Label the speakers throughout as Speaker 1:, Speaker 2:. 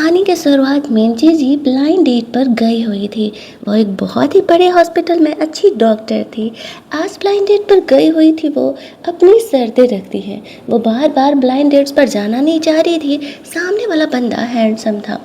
Speaker 1: कहानी के शुरुआत में जीजी ब्लाइंड डेट पर गई हुई थी। वो एक बहुत ही बड़े हॉस्पिटल में अच्छी डॉक्टर थी। आज ब्लाइंड डेट पर गई हुई थी। वो अपनी शर्तें रखती है। वो बार बार ब्लाइंड डेट्स पर जाना नहीं चाह रही थी। सामने वाला बंदा हैंडसम था।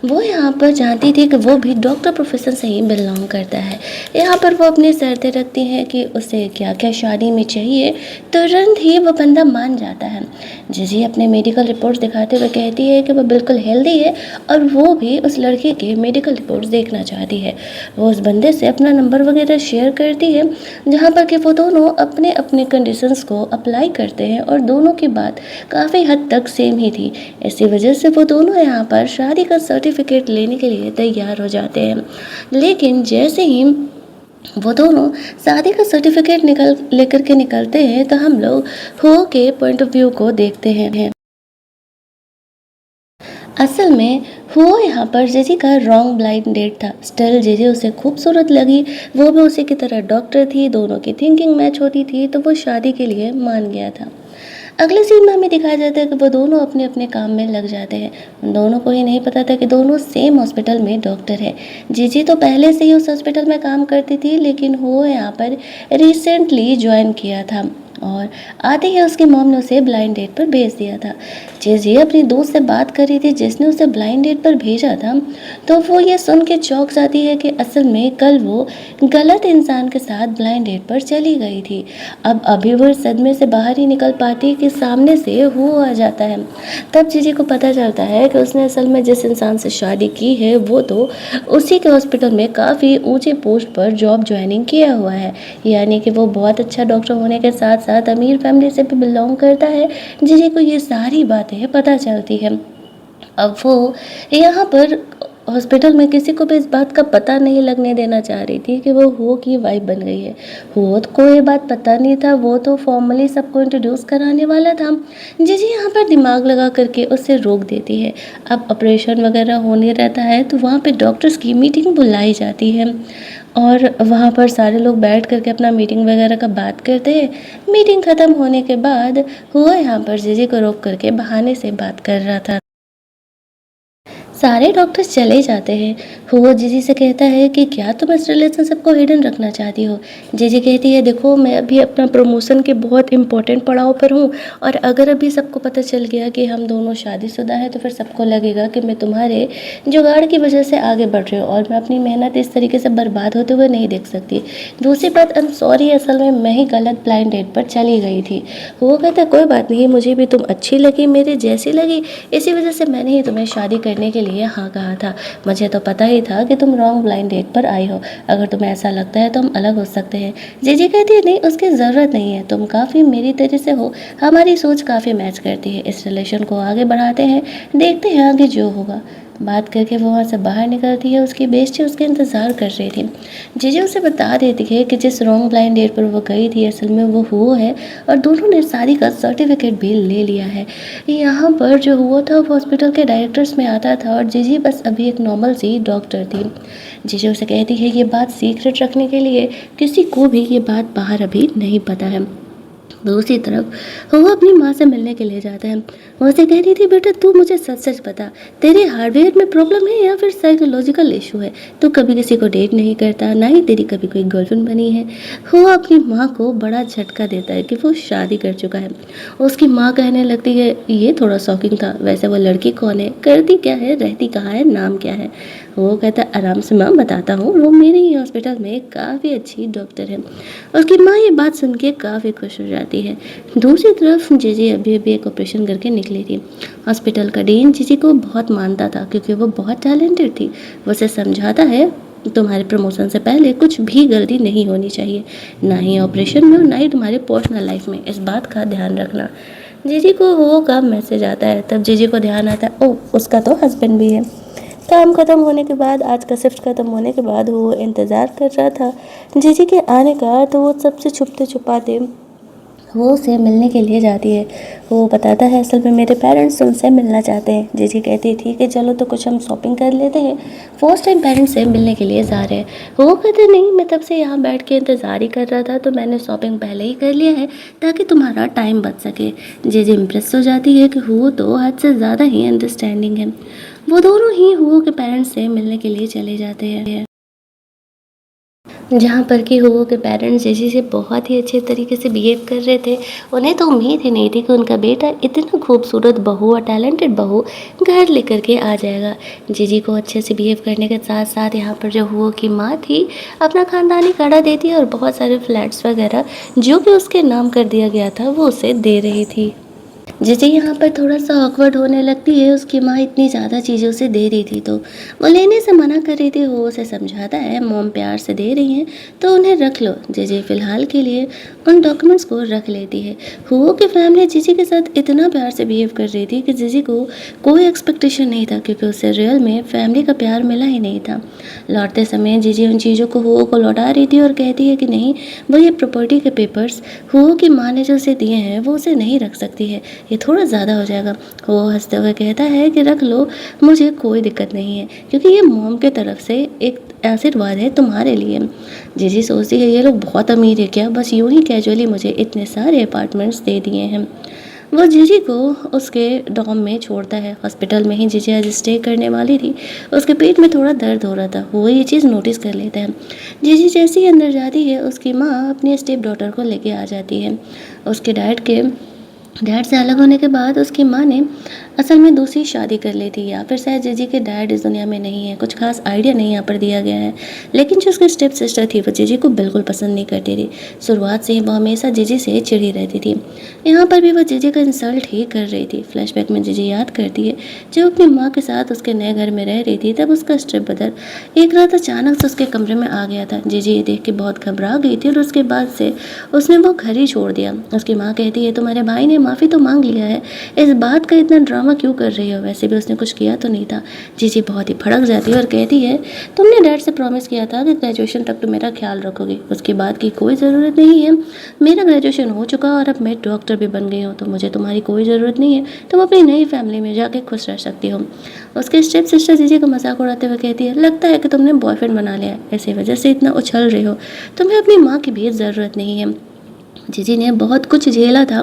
Speaker 1: वो यहाँ पर जानती थी कि वो भी डॉक्टर प्रोफेशन से ही बिलोंग करता है। यहाँ पर वो अपनी शर्तें रखती हैं कि उसे क्या क्या शादी में चाहिए। तुरंत ही वो बंदा मान जाता है। जीजी अपने मेडिकल रिपोर्ट्स दिखाते हुए कहती है कि वो बिल्कुल हेल्दी है और वो भी उस लड़के के मेडिकल रिपोर्ट्स देखना चाहती है। वो उस बंदे से अपना नंबर वगैरह शेयर करती है, जहाँ पर कि वो दोनों अपने अपने कंडीशंस को अप्लाई करते हैं और दोनों की बात काफ़ी हद तक सेम ही थी। इसी वजह से वो दोनों यहाँ पर शादी का सर्टिफिकेट लेने के लिए तैयार हो जाते हैं। लेकिन जैसे ही वो दोनों शादी का सर्टिफिकेट लेकर के निकलते हैं तो हम लोग हो के पॉइंट ऑफ व्यू को देखते हैं। असल में वो यहाँ पर जेजी का रॉन्ग ब्लाइंड डेट था। स्टिल जेजी उसे खूबसूरत लगी। वो भी उसी की तरह डॉक्टर थी। दोनों की थिंकिंग मैच होती थी तो वो शादी के लिए मान गया था। अगले सीन में हमें दिखाया जाता है कि वो दोनों अपने अपने काम में लग जाते हैं। उन दोनों को ही नहीं पता था कि दोनों सेम हॉस्पिटल में डॉक्टर है। जीजी तो पहले से ही उस हॉस्पिटल में काम करती थी, लेकिन वो यहाँ पर रिसेंटली ज्वाइन किया था और आते ही उसकी मॉम ने उसे ब्लाइंड डेट पर भेज दिया था। जीजी अपनी दोस्त से बात कर रही थी जिसने उसे ब्लाइंड डेट पर भेजा था, तो वो ये सुन के चौंक जाती है कि असल में कल वो गलत इंसान के साथ ब्लाइंड डेट पर चली गई थी। अब अभी वो इस सदमे से बाहर ही निकल पाती कि सामने से वो आ जाता है। तब जीजी को पता चलता है कि उसने असल में जिस इंसान से शादी की है वो तो उसी के हॉस्पिटल में काफ़ी ऊंचे पोस्ट पर जॉब ज्वाइनिंग किया हुआ है। यानी कि वो बहुत अच्छा डॉक्टर होने के साथ साथ अमीर फैमिली से भी बिलोंग करता है। जीजी को ये सारी बातें पता चलती है। अब वो यहाँ पर हॉस्पिटल में किसी को भी इस बात का पता नहीं लगने देना चाह रही थी कि वो हो की वाइफ बन गई है। हो को ये बात पता नहीं था। वो तो फॉर्मली सबको इंट्रोड्यूस कराने वाला था। जीजी यहाँ पर दिमाग लगा करके उससे रोक देती है। अब ऑपरेशन वगैरह होने रहता है तो वहाँ पे डॉक्टर्स की मीटिंग बुलाई जाती है और वहाँ पर सारे लोग बैठ करके अपना मीटिंग वगैरह का बात करते हैं। मीटिंग ख़त्म होने के बाद वो यहाँ पर जीजी को रोक करके बहाने से बात कर रहा था। सारे डॉक्टर्स चले जाते हैं। वो जीजी से कहता है कि क्या तुम इस रिलेशनशिप को हिडन रखना चाहती हो। जीजी कहती है देखो मैं अभी अपना प्रमोशन के बहुत इंपॉर्टेंट पड़ाव पर हूँ और अगर अभी सबको पता चल गया कि हम दोनों शादीशुदा हैं तो फिर सबको लगेगा कि मैं तुम्हारे जुगाड़ की वजह से आगे बढ़ रही हूँ और मैं अपनी मेहनत इस तरीके से बर्बाद होते हुए नहीं देख सकती। दूसरी बात आई एम सॉरी, असल में मैं ही गलत ब्लाइंड डेट पर चली गई थी। वो कहता है कोई बात नहीं, मुझे भी तुम अच्छी लगी, मेरे जैसी लगी, इसी वजह से मैंने ही तुम्हें शादी करने के लिए हाँ कहा था। मुझे तो पता ही था कि तुम रॉन्ग ब्लाइंड डेट पर आई हो। अगर तुम्हें ऐसा लगता है तो हम अलग हो सकते हैं। जीजी कहती है नहीं, उसकी ज़रूरत नहीं है, तुम काफ़ी मेरी तरह से हो, हमारी सोच काफ़ी मैच करती है। इस रिलेशन को आगे बढ़ाते हैं, देखते हैं आगे जो होगा। बात करके वो वहाँ से बाहर निकलती है। उसकी बेस्टी उसके इंतज़ार कर रही थी। जीजी उसे बता देती है कि जिस रॉन्ग ब्लाइंड डेट पर वो गई थी असल में वो है और दोनों ने शादी का सर्टिफिकेट भी ले लिया है। यहाँ पर जो हुआ था वो हॉस्पिटल के डायरेक्टर्स में आता था और जीजी बस अभी एक नॉर्मल सी डॉक्टर थी। जीजी उसे कहती है ये बात सीक्रेट रखने के लिए किसी को भी ये बात बाहर अभी नहीं पता है। दूसरी तरफ वो अपनी माँ से मिलने के लिए जाता है। वो उसे कह रही थी बेटा तू मुझे सच सच बता, तेरे हार्डवेयर में प्रॉब्लम है या फिर साइकोलॉजिकल इशू है। तू कभी किसी को डेट नहीं करता, ना ही तेरी कभी कोई गर्लफ्रेंड बनी है। वो अपनी माँ को बड़ा झटका देता है कि वो शादी कर चुका है। उसकी माँ कहने लगती है ये थोड़ा शॉकिंग था, वैसे वो लड़की कौन है, करती क्या है, रहती कहाँ है, नाम क्या है। वो कहता आराम से माँ बताता हूँ, वो मेरे ही हॉस्पिटल में काफ़ी अच्छी डॉक्टर है। उसकी माँ ये बात सुन के काफ़ी खुश हो जाती है। दूसरी तरफ जीजी अभी अभी एक ऑपरेशन करके निकली थी। हॉस्पिटल का डीन जीजी को बहुत मानता था क्योंकि वो बहुत टैलेंटेड थी। वो उसे समझाता है तुम्हारे प्रमोशन से पहले कुछ भी गलती नहीं होनी चाहिए, ना ही ऑपरेशन में और ना ही तुम्हारे पर्सनल लाइफ में, इस बात का ध्यान रखना। जीजी को वो का मैसेज आता है। तब जीजी को ध्यान आता है ओ उसका तो हस्बैंड भी है। काम ख़त्म होने के बाद, आज का शिफ्ट ख़त्म होने के बाद वो इंतज़ार कर रहा था जीजी के आने का। तो वो सबसे छुपते छुपाते वो उसे मिलने के लिए जाती है। वो बताता है असल में मेरे पेरेंट्स तुमसे मिलना चाहते हैं। जीजी कहती है ठीक है चलो तो कुछ हम शॉपिंग कर लेते हैं। फर्स्ट टाइम पेरेंट्स से मिलने के लिए जा रहे हैं। वो कहते नहीं मैं तब से यहाँ बैठ के इंतज़ार ही कर रहा था तो मैंने शॉपिंग पहले ही कर लिया है ताकि तुम्हारा टाइम बच सके। जीजी इम्प्रेस हो जाती है कि वो तो हद से ज़्यादा ही अंडरस्टैंडिंग है। वो दोनों ही हुओ के पेरेंट्स से मिलने के लिए चले जाते हैं जहाँ पर कि हुओ के पेरेंट्स जेजी से बहुत ही अच्छे तरीके से बिहेव कर रहे थे। उन्हें तो उम्मीद ही नहीं थी कि उनका बेटा इतना खूबसूरत बहू और टैलेंटेड बहू घर लेकर के आ जाएगा। जीजी को अच्छे से बिहेव करने के साथ साथ यहाँ पर जो हुओ की माँ थी अपना ख़ानदानी कड़ा देती है और बहुत सारे फ्लैट्स वगैरह जो कि उसके नाम कर दिया गया था वो उसे दे रही थी। जीजी यहाँ पर थोड़ा सा ऑकवर्ड होने लगती है। उसकी माँ इतनी ज़्यादा चीज़ें उसे दे रही थी तो वो लेने से मना कर रही थी। वो उसे समझाता है मॉम प्यार से दे रही हैं तो उन्हें रख लो। जीजी फ़िलहाल के लिए उन डॉक्यूमेंट्स को रख लेती है। हुओ की फैमिली जीजी के साथ इतना प्यार से बिहेव कर रही थी कि जीजी को कोई एक्सपेक्टेशन नहीं था क्योंकि उसे रियल में फैमिली का प्यार मिला ही नहीं था। लौटते समय जीजी उन चीज़ों को हुओ को लौटा रही थी और कहती है कि नहीं वो ये प्रॉपर्टी के पेपर्स हुओ की माँ ने जो उसे दिए हैं वो उसे नहीं रख सकती है, ये थोड़ा ज़्यादा हो जाएगा। वो हंसते हुए कहता है कि रख लो मुझे कोई दिक्कत नहीं है क्योंकि ये मॉम के तरफ से एक आशीर्वाद है तुम्हारे लिए। जीजी सोचती है ये लोग बहुत अमीर है क्या, बस यूं ही कैजुअली मुझे इतने सारे अपार्टमेंट्स दे दिए हैं। वो जीजी को उसके डॉम में छोड़ता है। हॉस्पिटल में ही जीजी आज स्टे करने वाली थी। उसके पेट में थोड़ा दर्द हो रहा था। वो ये चीज़ नोटिस कर लेता है। जीजी जैसे ही अंदर जाती है उसकी माँ अपनी स्टेप डॉटर को लेके आ जाती है। उसके डैड से अलग होने के बाद उसकी माँ ने असल में दूसरी शादी कर ली थी या फिर शायद जीजी के डैड इस दुनिया में नहीं है, कुछ खास आइडिया नहीं यहाँ पर दिया गया है। लेकिन जो उसकी स्टेप सिस्टर थी वो जीजी को बिल्कुल पसंद नहीं करती थी। शुरुआत से ही वो हमेशा जीजी से चिढ़ी रहती थी। यहाँ पर भी वो जीजी का इंसल्ट ही कर रही थी। फ्लैशबैक में जीजी याद करती है जब अपनी माँ के साथ उसके नए घर में रह रही थी तब उसका स्टेप ब्रदर एक रात अचानक से उसके कमरे में आ गया था। जीजी ये देख के बहुत घबरा गई थी और उसके बाद से उसने वो घर ही छोड़ दिया। उसकी माँ कहती है तुम्हारे भाई ने माफ़ी तो मांग लिया है, इस बात का इतना ड्रामा क्यों कर रही हो, वैसे भी उसने कुछ किया तो नहीं था। जीजी बहुत ही भड़क जाती है और कहती है तुमने डैड से प्रॉमिस किया था कि ग्रेजुएशन तक तो मेरा ख्याल रखोगी, उसके बाद की कोई ज़रूरत नहीं है। मेरा ग्रेजुएशन हो चुका और अब मैं डॉक्टर भी बन गई हूँ तो मुझे तुम्हारी कोई ज़रूरत नहीं है, तुम अपनी नई फैमिली में जाके खुश रह सकती हो। उसके स्टेप सिस्टर जीजी का मजाक उड़ाते हुए कहती है लगता है कि तुमने बॉयफ्रेंड बना लिया है, ऐसी वजह से इतना उछल रहे हो, तुम्हें अपनी माँ की भी ज़रूरत नहीं है। जीजी ने बहुत कुछ झेला था।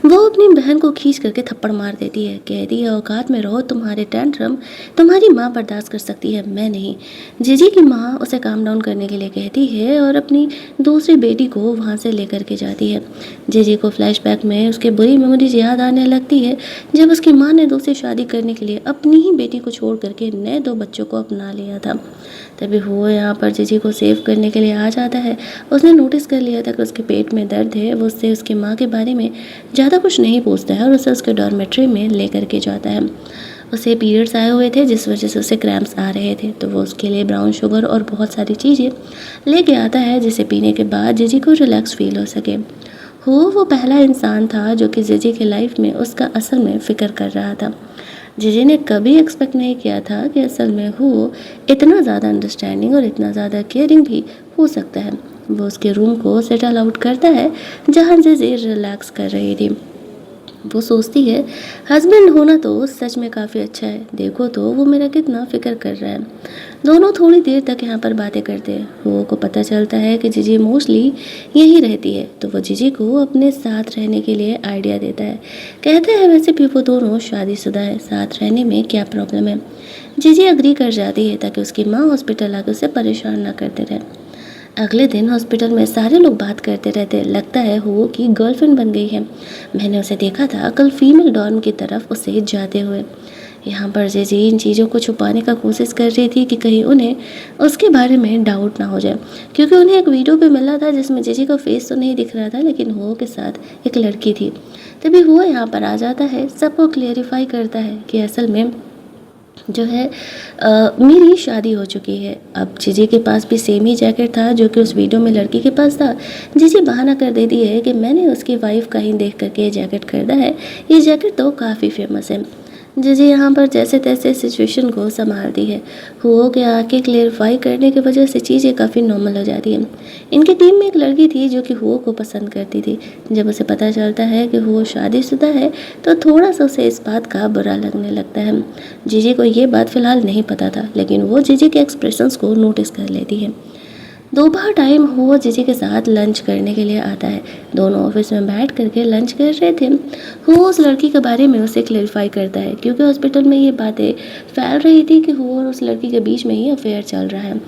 Speaker 1: वो अपनी बहन को खींच करके थप्पड़ मार देती है, कहती है औकात में रहो, तुम्हारे टेंट्रम तुम्हारी माँ बर्दाश्त कर सकती है, मैं नहीं। जीजी की माँ उसे काम डाउन करने के लिए कहती है और अपनी दूसरी बेटी को वहाँ से लेकर के जाती है। जीजी को फ्लैशबैक में उसकी बुरी मेमोरीज याद आने लगती है जब उसकी माँ ने दूसरी शादी करने के लिए अपनी ही बेटी को छोड़ करके नए 2 बच्चों को अपना लिया था। तभी वो यहाँ पर जीजी को सेव करने के लिए आ जाता है। उसने नोटिस कर लिया था कि उसके पेट में दर्द है। वो उससे उसकी माँ के बारे में ज़्यादा कुछ नहीं पूछता है और उसे उसके डॉर्मेट्री में लेकर के जाता है। उसे पीरियड्स आए हुए थे जिस वजह से उसे क्रैम्प्स आ रहे थे तो वो उसके लिए ब्राउन शुगर और बहुत सारी चीज़ें लेके आता है जिसे पीने के बाद जीजी को रिलैक्स फील हो सके। वो पहला इंसान था जो कि जीजी की लाइफ में उसका असल में फ़िक्र कर रहा था। जीजी ने कभी एक्सपेक्ट नहीं किया था कि असल में वो इतना ज़्यादा अंडरस्टैंडिंग और इतना ज़्यादा केयरिंग भी हो सकता है। वो उसके रूम को सेटल आउट करता है जहाँ जीजी रिलैक्स कर रही थी। वो सोचती है हस्बैंड होना तो सच में काफ़ी अच्छा है, देखो तो वो मेरा कितना फ़िक्र कर रहा है। दोनों थोड़ी देर तक यहाँ पर बातें करते हैं। वो को पता चलता है कि जीजी मोस्टली यहीं रहती है तो वो जीजी को अपने साथ रहने के लिए आइडिया देता है। कहता है वैसे भी वो दोनों शादीशुदा है, साथ रहने में क्या प्रॉब्लम है। जीजी अग्री कर जाती है ताकि उसकी माँ हॉस्पिटल आकर उसे परेशान ना करते रहे। अगले दिन हॉस्पिटल में सारे लोग बात करते रहते, लगता है वो की गर्लफ्रेंड बन गई है। मैंने उसे देखा था कल फीमेल डॉर्म की तरफ उसे जाते हुए। यहाँ पर जीजी इन चीज़ों को छुपाने का कोशिश कर रही थी कि कहीं उन्हें उसके बारे में डाउट ना हो जाए, क्योंकि उन्हें एक वीडियो पे मिला था जिसमें जीजी का फेस तो नहीं दिख रहा था लेकिन वो के साथ एक लड़की थी। तभी वो यहाँ पर आ जाता है, सबको क्लेरिफाई करता है कि असल में जो है मेरी शादी हो चुकी है। अब जीजी के पास भी सेम ही जैकेट था जो कि उस वीडियो में लड़की के पास था। जीजी बहाना कर देती है कि मैंने उसकी वाइफ का ही देख करके ये जैकेट खरीदा है, ये जैकेट तो काफ़ी फेमस है। जीजी यहाँ पर जैसे तैसे सिचुएशन को संभालती है। हुओ के आके क्लेरिफाई करने की वजह से चीज़ें काफ़ी नॉर्मल हो जाती हैं। इनकी टीम में एक लड़की थी जो कि हुओ को पसंद करती थी। जब उसे पता चलता है कि हुओ शादीशुदा है तो थोड़ा सा उसे इस बात का बुरा लगने लगता है। जीजी को ये बात फ़िलहाल नहीं पता था, लेकिन वो जीजी के एक्सप्रेशंस को नोटिस कर लेती है। दोपहर टाइम हुआ जीजी के साथ लंच करने के लिए आता है। दोनों ऑफिस में बैठ करके लंच कर रहे थे। हुआ उस लड़की के बारे में उसे क्लेरिफाई करता है, क्योंकि हॉस्पिटल में ये बातें फैल रही थी कि हुआ और उस लड़की के बीच में ही अफेयर चल रहा है।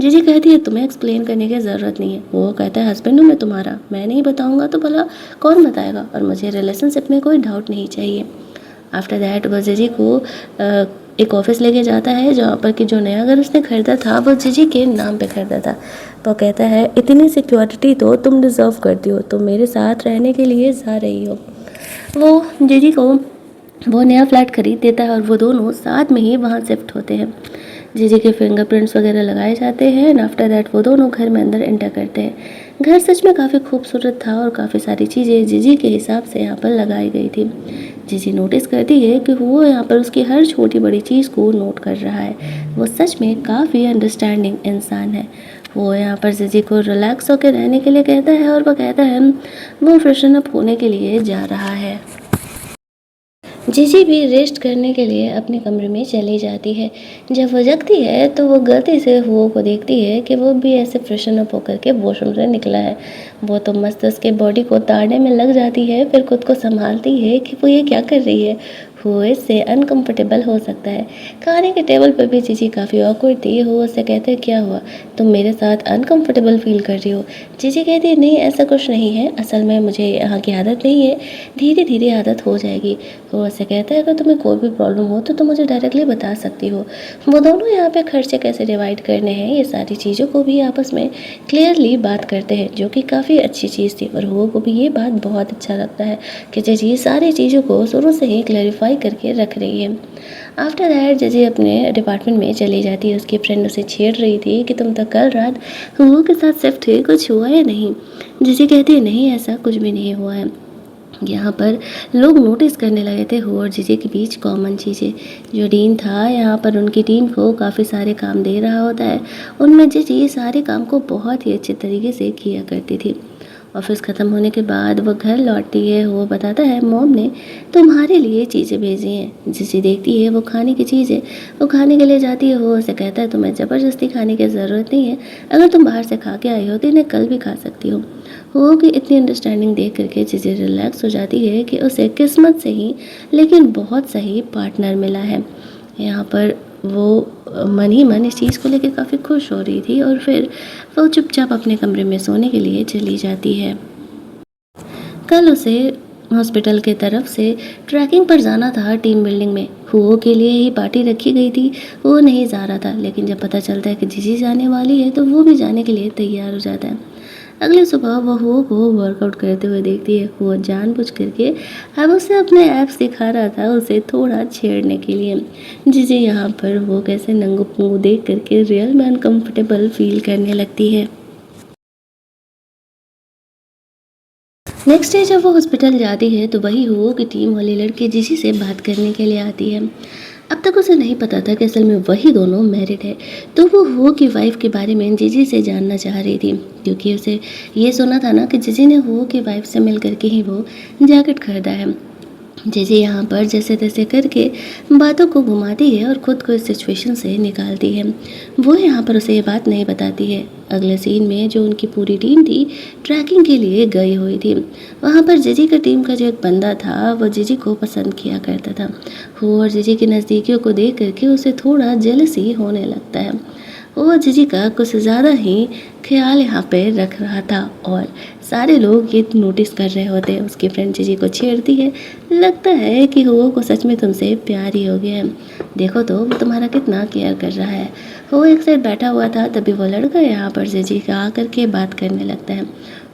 Speaker 1: जीजी कहती है तुम्हें एक्सप्लेन करने की ज़रूरत नहीं है। वो कहता है हस्बैंड हूँ मैं तुम्हारा, मैं नहीं बताऊँगा तो भला कौन बताएगा, और मुझे रिलेशनशिप में कोई डाउट नहीं चाहिए। आफ्टर दैट वो जीजी को एक ऑफिस लेके जाता है जहाँ पर कि जो नया घर उसने खरीदा था वो जीजी के नाम पे खरीदा था। तो कहता है इतनी सिक्योरिटी तो तुम डिज़र्व करती हो, तुम मेरे साथ रहने के लिए जा रही हो। वो जीजी को वो नया फ्लैट खरीद देता है और वो दोनों साथ में ही वहाँ शिफ्ट होते हैं। जीजी के फिंगरप्रिंट्स वगैरह लगाए जाते हैं एंड आफ्टर दैट वो दोनों घर में अंदर एंटर करते हैं। घर सच में काफ़ी खूबसूरत था और काफ़ी सारी चीज़ें जीजी के हिसाब से यहाँ पर लगाई गई थी। जीजी नोटिस करती है कि वो यहाँ पर उसकी हर छोटी बड़ी चीज़ को नोट कर रहा है। वो सच में काफ़ी अंडरस्टैंडिंग इंसान है। वो यहाँ पर जीजी को रिलैक्स होकर रहने के लिए कहता है और वो कहता है वो फ्रेशन अप होने के लिए जा रहा है। जीजी भी रेस्ट करने के लिए अपने कमरे में चली जाती है। जब वो जगती है तो वो गलती से हुओ को देखती है कि वो भी ऐसे फ्रेशन अप होकर के वॉशरूम से निकला है। वो तो मस्त उसके बॉडी को ताड़ने में लग जाती है, फिर खुद को संभालती है कि वो ये क्या कर रही है। वो इससे अनकंफर्टेबल हो सकता है। खाने के टेबल पर भी जीजी काफ़ी ऑकवर्ड थी। वो उससे कहते हैं क्या हुआ, तुम मेरे साथ अनकंफर्टेबल फील कर रही हो। जीजी कहती है नहीं ऐसा कुछ नहीं है, असल में मुझे यहाँ की आदत नहीं है, धीरे धीरे आदत हो जाएगी। वो उससे कहता है अगर तुम्हें कोई भी प्रॉब्लम हो तो तुम मुझे डायरेक्टली बता सकती हो। वो दोनों यहाँ पे खर्चे कैसे डिवाइड करने हैं ये सारी चीज़ों को भी आपस में क्लियरली बात करते हैं, जो कि काफ़ी अच्छी चीज़ थी। और वो को भी ये बात बहुत अच्छा लगता है कि जीजी सारी चीज़ों को शुरू से ही क्लैरिफाई करके रख रही है। आफ्टर दैट जीजी अपने डिपार्टमेंट में चली जाती है। उसकी फ्रेंड उसे छेड़ रही थी कि तुम तो कल रात हुआ के साथ शिफ्ट हुए, कुछ हुआ या नहीं। जीजी कहती है नहीं ऐसा कुछ भी नहीं हुआ है। यहाँ पर लोग नोटिस करने लगे थे हुआ और जीजे के बीच कॉमन चीज़ें। जो डीन था यहाँ पर उनकी टीम को काफ़ी सारे काम दे रहा होता है, उनमें जीजी सारे काम को बहुत ही अच्छे तरीके से किया करती थी। ऑफिस ख़त्म होने के बाद वो घर लौटती है। वो बताता है मॉम ने तुम्हारे लिए चीज़ें भेजी हैं। जीजी देखती है वो खाने की चीज़ें, वो खाने के लिए जाती है। वो उसे कहता है तुम्हें ज़बरदस्ती खाने की ज़रूरत नहीं है, अगर तुम बाहर से खा के आई हो तो इन्हें कल भी खा सकती हो। वो कि इतनी अंडरस्टैंडिंग देख करके जीजी रिलैक्स हो जाती है कि उसे किस्मत से ही लेकिन बहुत सही पार्टनर मिला है। यहाँ पर वो मन ही मन इस चीज़ को लेकर काफ़ी खुश हो रही थी और फिर वो चुपचाप अपने कमरे में सोने के लिए चली जाती है। कल उसे हॉस्पिटल के तरफ से ट्रैकिंग पर जाना था टीम बिल्डिंग में। हुओ के लिए ही पार्टी रखी गई थी, वो नहीं जा रहा था, लेकिन जब पता चलता है कि जीजी जाने वाली है तो वो भी जाने के लिए तैयार हो जाता है। अगली सुबह वो हुओ को वर्कआउट करते हुए देखती है। हुओ जानबूझ करके अब उसे अपने एप्स दिखा रहा था उसे थोड़ा छेड़ने के लिए। जीजी यहाँ पर वो कैसे नंगू पुंगू देख करके रियल में अनकम्फर्टेबल फील करने लगती है। नेक्स्ट डे जब वो हॉस्पिटल जाती है तो वही हुओ की टीम वाली लड़की जीजी से बात करने के लिए आती है। अब तक उसे नहीं पता था कि असल में वही दोनों मैरिड है, तो वो हुओ की वाइफ के बारे में जीजी से जानना चाह रही थी, क्योंकि उसे ये सुना था ना कि जीजी ने हुओ की वाइफ से मिल करके ही वो जैकेट खरीदा है। जीजी यहाँ पर जैसे तैसे करके बातों को घुमाती है और ख़ुद को इस सिचुएशन से निकालती है। वो यहाँ पर उसे ये बात नहीं बताती है। अगले सीन में जो उनकी पूरी टीम थी ट्रैकिंग के लिए गई हुई थी। वहाँ पर जीजी का टीम का जो एक बंदा था वो जीजी को पसंद किया करता था। वो और जीजी की नज़दीकियों को देख करके उसे थोड़ा जेलसी होने लगता है। वो जीजी का कुछ ज़्यादा ही ख्याल यहाँ पे रख रहा था और सारे लोग ये नोटिस कर रहे होते हैं। उसकी फ्रेंड जीजी को छेड़ती है, लगता है कि हुओ को सच में तुमसे प्यार ही हो गया है, देखो तो वो तुम्हारा कितना केयर कर रहा है। वो एक साइड बैठा हुआ था, तभी वो लड़का यहाँ पर जीजी का आकर के बात करने लगता है।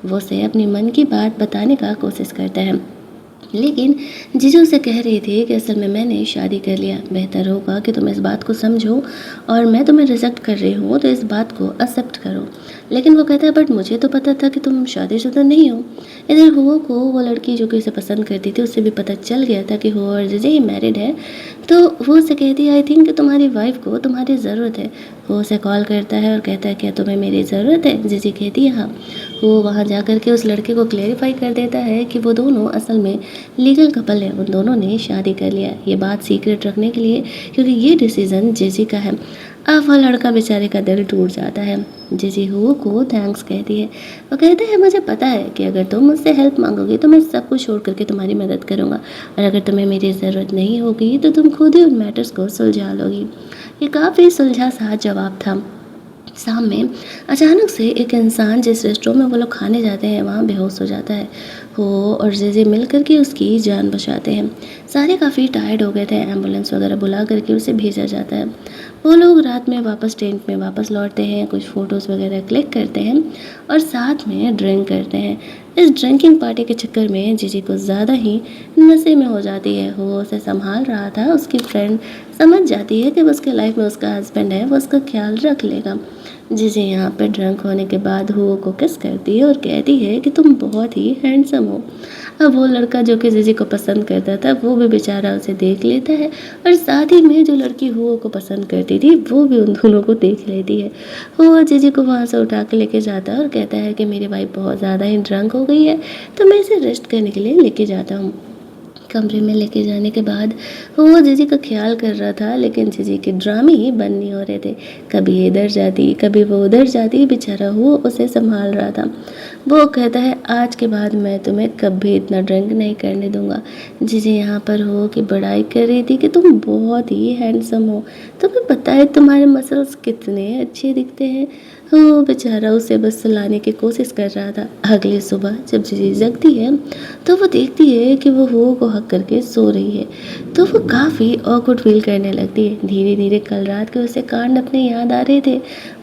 Speaker 1: वो उसे अपनी मन की बात बताने का कोशिश करता है, लेकिन जीजू से कह रही थी कि असल में मैंने शादी कर लिया, बेहतर होगा कि तुम इस बात को समझो और मैं तुम्हें रिजेक्ट कर रही हूँ तो इस बात को एक्सेप्ट करो। लेकिन वो कहता है बट मुझे तो पता था कि तुम शादीशुदा नहीं हो। इधर हुओ को वो लड़की जो कि उसे पसंद करती थी उससे भी पता चल गया था कि हुओ और जीजे ही मैरिड है। तो वो उसे कहती है आई थिंक कि तुम्हारी वाइफ को तुम्हारी ज़रूरत है। वो उसे कॉल करता है और कहता है क्या तुम्हें मेरी ज़रूरत है? जीजी कहती है हाँ। वो वहाँ जा कर के उस लड़के को क्लेरिफाई कर देता है कि वो दोनों असल में लीगल कपल है, उन दोनों ने शादी कर लिया। ये बात सीक्रेट रखने के लिए क्योंकि ये डिसीज़न जेजी का है। अब वह लड़का बेचारे का दिल टूट जाता है। जेजी हुओ को थैंक्स कहती है। वो कहते हैं मुझे पता है कि अगर तुम मुझसे हेल्प मांगोगी तो मैं सब कुछ छोड़ करके तुम्हारी मदद करूँगा, और अगर तुम्हें मेरी ज़रूरत नहीं होगी तो तुम खुद ही उन मैटर्स को सुलझा लोगी। ये काफ़ी सुलझा सा जवाब था। शाम में अचानक से एक इंसान जिस रेस्टोरेंट में वो लोग खाने जाते हैं वहाँ बेहोश हो जाता है। वो और जेजे मिल करके उसकी जान बचाते हैं। सारे काफ़ी टायर्ड हो गए थे, एम्बुलेंस वगैरह बुला करके उसे भेजा जाता है। वो लोग रात में वापस टेंट में वापस लौटते हैं, कुछ फ़ोटोज़ वगैरह क्लिक करते हैं और साथ में ड्रिंक करते हैं। इस ड्रिंकिंग पार्टी के चक्कर में जीजी को ज़्यादा ही नशे में हो जाती है। वो उसे संभाल रहा था, उसकी फ्रेंड समझ जाती है कि वो उसके लाइफ में उसका हस्बैंड है, वो उसका ख्याल रख लेगा। जीजी यहाँ पे ड्रंक होने के बाद हुओ को किस करती है और कहती है कि तुम बहुत ही हैंडसम हो। अब वो लड़का जो कि जीजी को पसंद करता था वो भी बेचारा उसे देख लेता है, और साथ ही में जो लड़की हुओ को पसंद करती थी वो भी उन दोनों को देख लेती है। हुओ जीजी को वहाँ से उठा के लेके जाता है और कहता है कि मेरी वाइफ बहुत ज़्यादा ही ड्रंक हो गई है तो मैं इसे रेस्ट करने के लिए लेके जाता हूँ। कमरे में लेके जाने के बाद वो जीजी का ख्याल कर रहा था, लेकिन जीजी के ड्रामे ही बंद नहीं हो रहे थे। कभी इधर जाती कभी वो उधर जाती, बेचारा वो उसे संभाल रहा था। वो कहता है आज के बाद मैं तुम्हें कभी इतना ड्रिंक नहीं करने दूंगा। जीजी यहाँ पर हो कि बड़ाई कर रही थी कि तुम बहुत ही हैंडसम हो, तुम्हें पता है तुम्हारे मसल्स कितने अच्छे दिखते हैं। वो बेचारा उसे बस सुलाने की कोशिश कर रहा था। अगली सुबह जब जीजी जगती है तो वो देखती है कि वो हुओ को हक करके सो रही है, तो वो काफ़ी ऑकवर्ड फील करने लगती है। धीरे धीरे कल रात के उसे कांड अपने याद आ रहे थे।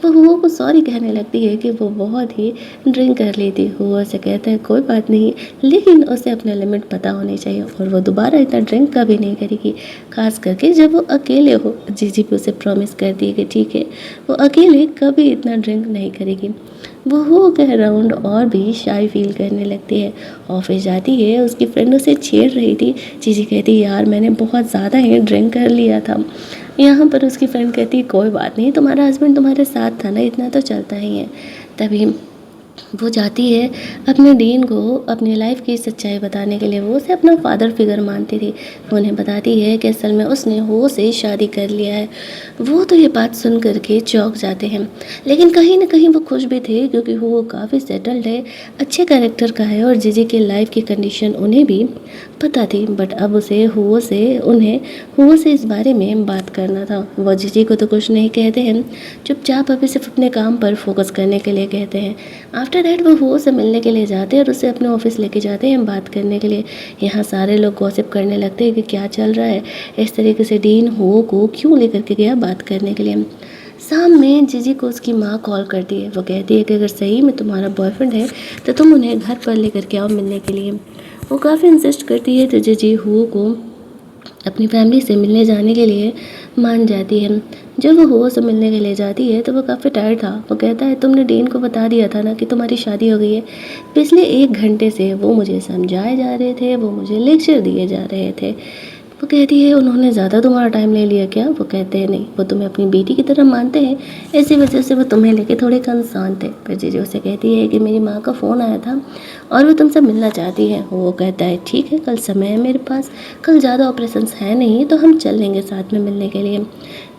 Speaker 1: वो हुओ को सॉरी कहने लगती है कि वो बहुत ही ड्रिंक कर ली थी। हुओ से कहता है कोई बात नहीं, लेकिन उसे अपने लिमिट पता होनी चाहिए और वो दोबारा इतना ड्रिंक कभी नहीं करेगी, खास करके जब वो अकेले हो। जीजी भी उसे प्रॉमिस करती है कि ठीक है वो अकेले कभी इतना ड्रिंक नहीं करेगी। वो हो के अराउंड और भी शाई फील करने लगती है। ऑफिस जाती है, उसकी फ्रेंड उसे छेड़ रही थी। जीजी कहती है यार मैंने बहुत ज़्यादा ही ड्रिंक कर लिया था। यहाँ पर उसकी फ्रेंड कहती है कोई बात नहीं, तुम्हारा हस्बैंड तुम्हारे साथ था ना, इतना तो चलता ही है। तभी वो जाती है अपने डीन को अपनी लाइफ की सच्चाई बताने के लिए। वो उसे अपना फादर फिगर मानती थी। वो उन्हें बताती है कि असल में उसने हो से शादी कर लिया है। वो तो ये बात सुन करके चौंक जाते हैं, लेकिन कहीं ना कहीं वो खुश भी थे क्योंकि वो काफ़ी सेटल्ड है, अच्छे कैरेक्टर का है और जीजी की लाइफ की कंडीशन उन्हें भी पता थी। बट अब उन्हें हुओ से इस बारे में बात करना था। वो जीजी को तो कुछ नहीं कहते हैं, चुपचाप अभी सिर्फ अपने काम पर फोकस करने के लिए कहते हैं। आफ्टर दैट वो हुओ से मिलने के लिए जाते हैं और उसे अपने ऑफिस लेके जाते हैं बात करने के लिए। यहाँ सारे लोग गॉसिप करने लगते हैं कि क्या चल रहा है, इस तरीके से डीन हुओ को क्यों लेकर के गया बात करने के लिए। शाम में जीजी को उसकी माँ कॉल करती है। वो कहती है कि अगर सही में तुम्हारा बॉयफ्रेंड है तो तुम उन्हें घर पर लेकर के आओ मिलने के लिए। वो काफ़ी इंसिस्ट करती है तो जीजी हुओ को अपनी फैमिली से मिलने जाने के लिए मान जाती है। जब वो हुओ से मिलने के लिए जाती है तो वो काफ़ी टायर्ड था। वो कहता है तुमने डीन को बता दिया था ना कि तुम्हारी शादी हो गई है। पिछले 1 घंटे से वो मुझे समझाए जा रहे थे, वो मुझे लेक्चर दिए जा रहे थे। वो कहती है उन्होंने ज़्यादा तुम्हारा टाइम ले लिया क्या? वो कहते हैं नहीं, वो तुम्हें अपनी बेटी की तरह मानते हैं, इसी वजह से वो तुम्हें लेके थोड़े कंसर्न थे। फिर जीजी उसे कहती है कि मेरी माँ का फ़ोन आया था और वो तुमसे मिलना चाहती है। वो कहता है ठीक है, कल समय है मेरे पास, कल ज़्यादा ऑपरेशंस हैं नहीं तो हम चल लेंगे साथ में मिलने के लिए।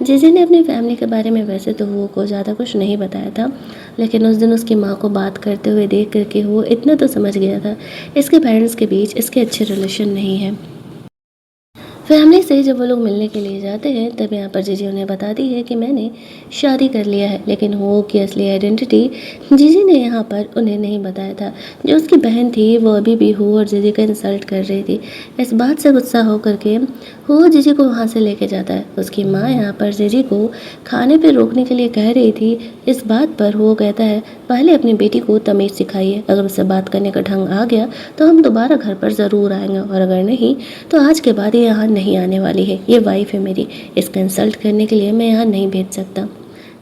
Speaker 1: जीजी ने अपनी फैमिली के बारे में वैसे तो वो को ज़्यादा कुछ नहीं बताया था, लेकिन उस दिन उसकी माँ को बात करते हुए देख करके वो इतना तो समझ गया था इसके पेरेंट्स के बीच इसके अच्छे रिलेशन नहीं है। फैमिली से जब वो लोग मिलने के लिए जाते हैं तब यहाँ पर जीजी उन्हें बताती है कि मैंने शादी कर लिया है, लेकिन वो की असली आइडेंटिटी जीजी ने यहाँ पर उन्हें नहीं बताया था। जो उसकी बहन थी वो अभी भी हो और जीजी का इंसल्ट कर रही थी। इस बात से गुस्सा हो करके वो जीजी को वहाँ से लेके जाता है। उसकी माँ यहाँ पर जीजी को खाने पर रोकने के लिए कह रही थी। इस बात पर वो कहता है पहले अपनी बेटी को तमीज़ सिखाइए, अगर उससे बात करने का ढंग आ गया तो हम दोबारा घर पर ज़रूर आएंगे, और अगर नहीं तो आज के बाद ये यहाँ नहीं आने वाली है। ये वाइफ है मेरी, इसका इंसल्ट करने के लिए मैं यहाँ नहीं भेज सकता।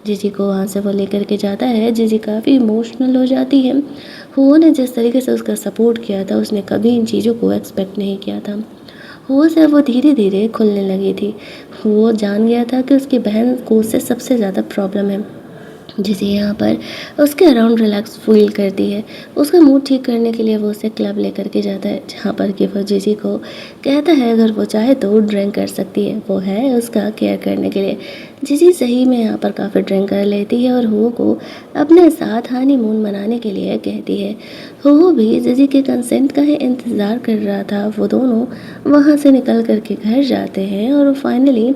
Speaker 1: जीजी को वहाँ से वो लेकर के जाता है। जीजी काफ़ी इमोशनल हो जाती है। हुओ ने जिस तरीके से उसका सपोर्ट किया था, उसने कभी इन चीज़ों को एक्सपेक्ट नहीं किया था। हुओ से वो धीरे धीरे खुलने लगी थी। हुओ जान गया था कि उसकी बहन को उससे सबसे ज़्यादा प्रॉब्लम है। जिसे यहाँ पर उसके अराउंड रिलैक्स फील करती है। उसका मूड ठीक करने के लिए वो उसे क्लब लेकर के जाता है, जहाँ पर कि वो जीजी को कहता है अगर वो चाहे तो ड्रिंक कर सकती है, वो है उसका केयर करने के लिए। जीजी सही में यहाँ पर काफ़ी ड्रिंक कर लेती है और हुओ को अपने साथ हनीमून मनाने के लिए कहती है। हुओ भी जीजी के कंसेंट का ही इंतज़ार कर रहा था। वो दोनों वहाँ से निकल करके घर जाते हैं और फाइनली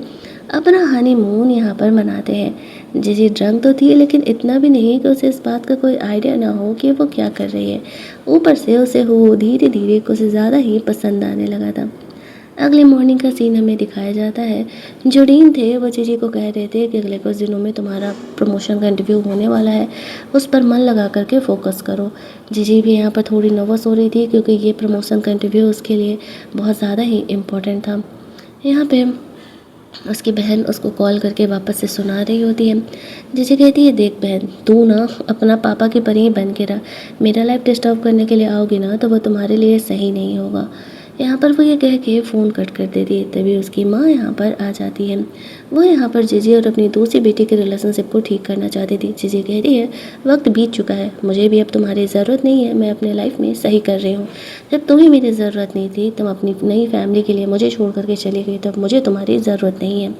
Speaker 1: अपना हनीमून यहाँ पर मनाते हैं। जीजी ड्रंक तो थी, लेकिन इतना भी नहीं कि उसे इस बात का कोई आइडिया ना हो कि वो क्या कर रही है। ऊपर से उसे वो धीरे धीरे कुछ ज़्यादा ही पसंद आने लगा था। अगले मॉर्निंग का सीन हमें दिखाया जाता है। जो डीन थे वो जीजी को कह रहे थे कि अगले कुछ दिनों में तुम्हारा प्रमोशन का इंटरव्यू होने वाला है, उस पर मन लगा करके फोकस करो। जीजी भी यहाँ पर थोड़ी नर्वस हो रही थी, क्योंकि ये प्रमोशन का इंटरव्यू उसके लिए बहुत ज़्यादा ही इम्पोर्टेंट था। यहाँ पे उसकी बहन उसको कॉल करके वापस से सुना रही होती है। जीजी कहती है देख बहन, तू ना अपना पापा की परी ही बन के रह। मेरा लाइफ डिस्टर्ब करने के लिए आओगी ना तो वो तुम्हारे लिए सही नहीं होगा। यहाँ पर वो ये कह के फ़ोन कट कर देती है। तभी उसकी माँ यहाँ पर आ जाती है। वो यहाँ पर जीजी और अपनी दूसरी बेटी के रिलेशनशिप को ठीक करना चाहती थी। जीजी कह रही है वक्त बीत चुका है, मुझे भी अब तुम्हारी ज़रूरत नहीं है, मैं अपने लाइफ में सही कर रही हूँ। जब तुम्हें मेरी ज़रूरत नहीं थी, तुम अपनी नई फैमिली के लिए मुझे छोड़ करके चली गई, तब मुझे तुम्हारी ज़रूरत नहीं है।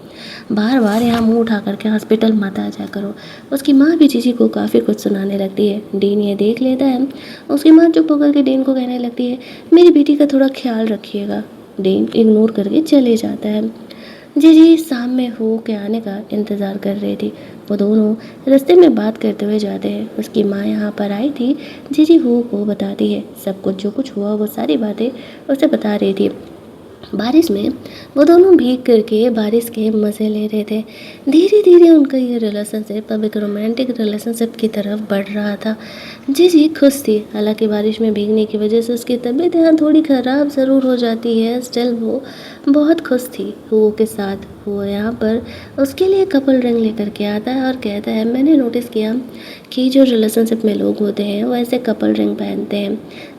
Speaker 1: बार बार यहाँ मुँह उठा करके हॉस्पिटल मत आ जा करो। उसकी माँ भी जीजी को काफ़ी कुछ सुनाने लगती है। डीन ये देख लेता है। उसकी माँ चुप होकर के डीन को कहने लगती है मेरी बेटी का थोड़ा ख्याल रखिएगा। डीन इग्नोर करके चले जाता है। जीजी शाम में हो के आने का इंतज़ार कर रही थी। वो दोनों रास्ते में बात करते हुए जाते हैं। उसकी माँ यहाँ पर आई थी। जीजी हो को बताती है सब कुछ, जो कुछ हुआ वो सारी बातें उसे बता रही थी। बारिश में वो दोनों भीग करके बारिश के मज़े ले रहे थे। धीरे धीरे उनका ये रिलेशनशिप अब एक रोमांटिक रिलेशनशिप की तरफ बढ़ रहा था। जीजी खुश थी। हालांकि बारिश में भीगने की वजह से उसकी तबीयत यहाँ थोड़ी ख़राब ज़रूर हो जाती है, स्टिल वो बहुत खुश थी हुओ के साथ। वो यहाँ पर उसके लिए कपल रिंग लेकर के आता है और कहता है मैंने नोटिस किया कि जो रिलेशनशिप में लोग होते हैं वो ऐसे कपल रिंग पहनते हैं।